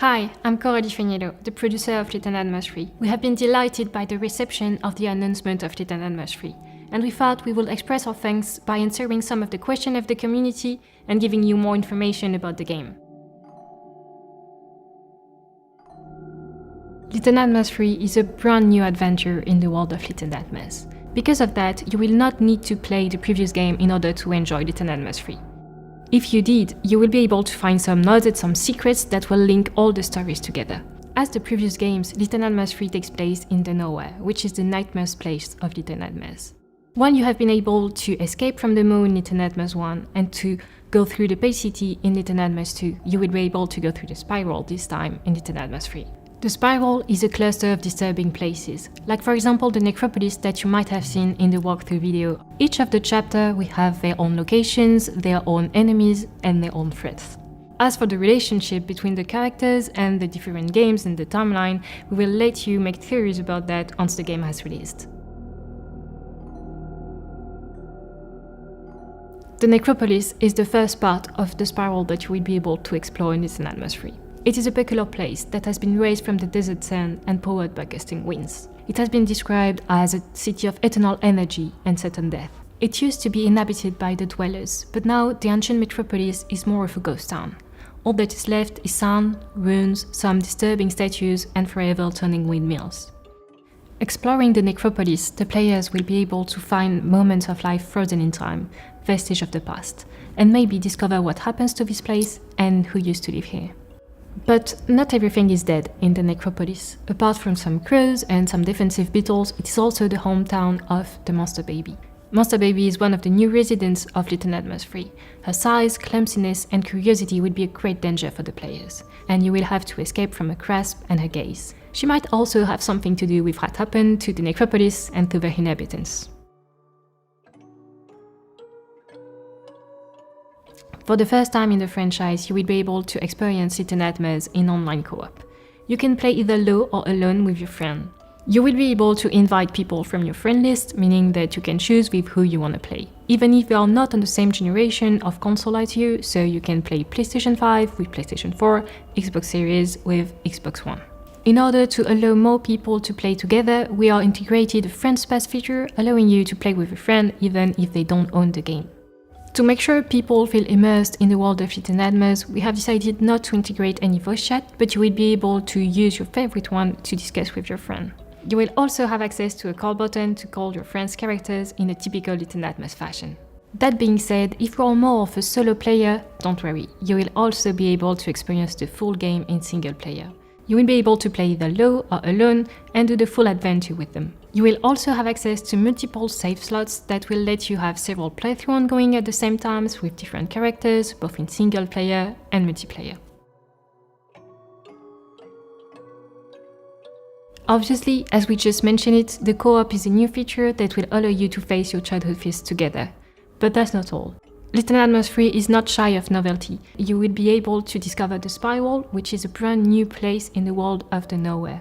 Hi, I'm Coralie Feniello, the producer of Little Nightmares 3. We have been delighted by the reception of the announcement of Little Nightmares 3, and we thought we would express our thanks by answering some of the questions of the community and giving you more information about the game. Little Nightmares 3 is a brand new adventure in the world of Little Nightmares. Because of that, you will not need to play the previous game in order to enjoy Little Nightmares 3. If you did, you will be able to find some nods and some secrets that will link all the stories together. As the previous games, Little Nightmares 3 takes place in the Nowhere, which is the nightmares place of Little Nightmares. While you have been able to escape from the Maw in Little Nightmares 1 and to go through the Bay City in Little Nightmares 2, you will be able to go through the Spiral this time in Little Nightmares 3. The Spiral is a cluster of disturbing places, like for example the necropolis that you might have seen in the walkthrough video. Each of the chapters will have their own locations, their own enemies, and their own threats. As for the relationship between the characters and the different games in the timeline, we will let you make theories about that once the game has released. The necropolis is the first part of the Spiral that you will be able to explore in Little Nightmares 3. It is a peculiar place that has been raised from the desert sand and powered by gusting winds. It has been described as a city of eternal energy and certain death. It used to be inhabited by the dwellers, but now the ancient metropolis is more of a ghost town. All that is left is sand, ruins, some disturbing statues, and forever turning windmills. Exploring the necropolis, the players will be able to find moments of life frozen in time, vestige of the past, and maybe discover what happens to this place and who used to live here. But not everything is dead in the necropolis. Apart from some crows and some defensive beetles, it is also the hometown of the Monster Baby. Monster Baby is one of the new residents of Little Nightmares 3. Her size, clumsiness, and curiosity would be a great danger for the players, and you will have to escape from her grasp and her gaze. She might also have something to do with what happened to the necropolis and to the inhabitants. For the first time in the franchise, you will be able to experience Little Nightmares in online co-op. You can play either low or alone with your friend. You will be able to invite people from your friend list, meaning that you can choose with who you want to play. Even if they are not on the same generation of console as you, so you can play PlayStation 5 with PlayStation 4, Xbox Series with Xbox One. In order to allow more people to play together, we are integrated a Friends Pass feature, allowing you to play with a friend even if they don't own the game. To make sure people feel immersed in the world of Little Nightmares, we have decided not to integrate any voice chat, but you will be able to use your favorite one to discuss with your friend. You will also have access to a call button to call your friend's characters in a typical Little Nightmares fashion. That being said, if you are more of a solo player, don't worry, you will also be able to experience the full game in single player. You will be able to play either low or alone and do the full adventure with them. You will also have access to multiple save slots that will let you have several playthroughs ongoing at the same time with different characters, both in single player and multiplayer. Obviously, as we just mentioned it, the co-op is a new feature that will allow you to face your childhood fears together. But that's not all. Little Nightmares 3 is not shy of novelty. You will be able to discover the Spiral, which is a brand new place in the world of the Nowhere.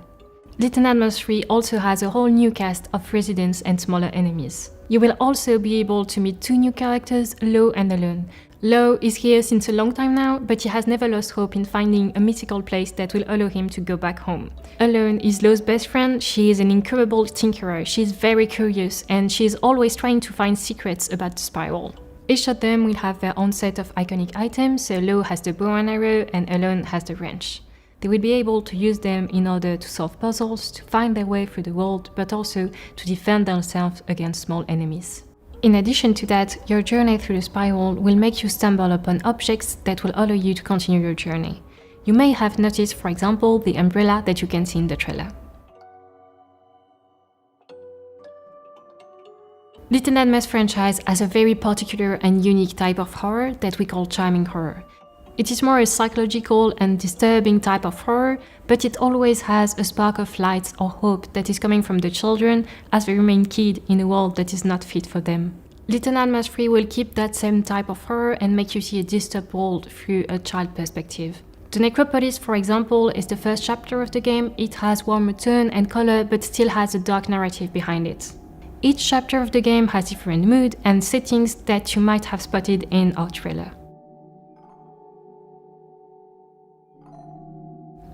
Little Nightmares 3 also has a whole new cast of residents and smaller enemies. You will also be able to meet two new characters, Low and Alone. Low is here since a long time now, but he has never lost hope in finding a mythical place that will allow him to go back home. Alone is Low's best friend. She is an incredible tinkerer, she is very curious, and she is always trying to find secrets about the Spiral. Each of them will have their own set of iconic items, so Low has the bow and arrow and Alone has the wrench. They will be able to use them in order to solve puzzles, to find their way through the world, but also to defend themselves against small enemies. In addition to that, your journey through the Spiral will make you stumble upon objects that will allow you to continue your journey. You may have noticed, for example, the umbrella that you can see in the trailer. Little Nightmares franchise has a very particular and unique type of horror that we call charming horror. It is more a psychological and disturbing type of horror, but it always has a spark of light or hope that is coming from the children as they remain kids in a world that is not fit for them. Little Nightmares 3 will keep that same type of horror and make you see a disturbed world through a child perspective. The necropolis, for example, is the first chapter of the game. It has warmer tone and color, but still has a dark narrative behind it. Each chapter of the game has different mood and settings that you might have spotted in our trailer.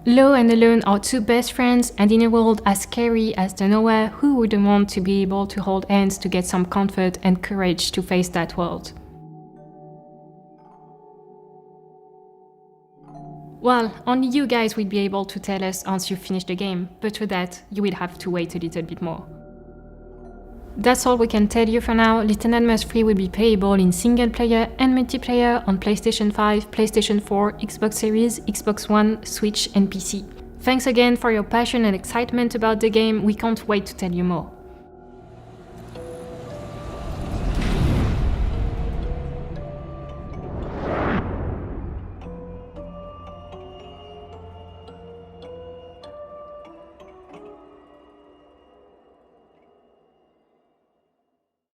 Lo and Alone are two best friends, and in a world as scary as the nowhere, who wouldn't want to be able to hold hands to get some comfort and courage to face that world? Well, only you guys will be able to tell us once you finish the game, but for that, you will have to wait a little bit more. That's all we can tell you for now. Little Nightmares 3 will be playable in single player and multiplayer on PlayStation 5, PlayStation 4, Xbox Series, Xbox One, Switch and PC. Thanks again for your passion and excitement about the game, we can't wait to tell you more.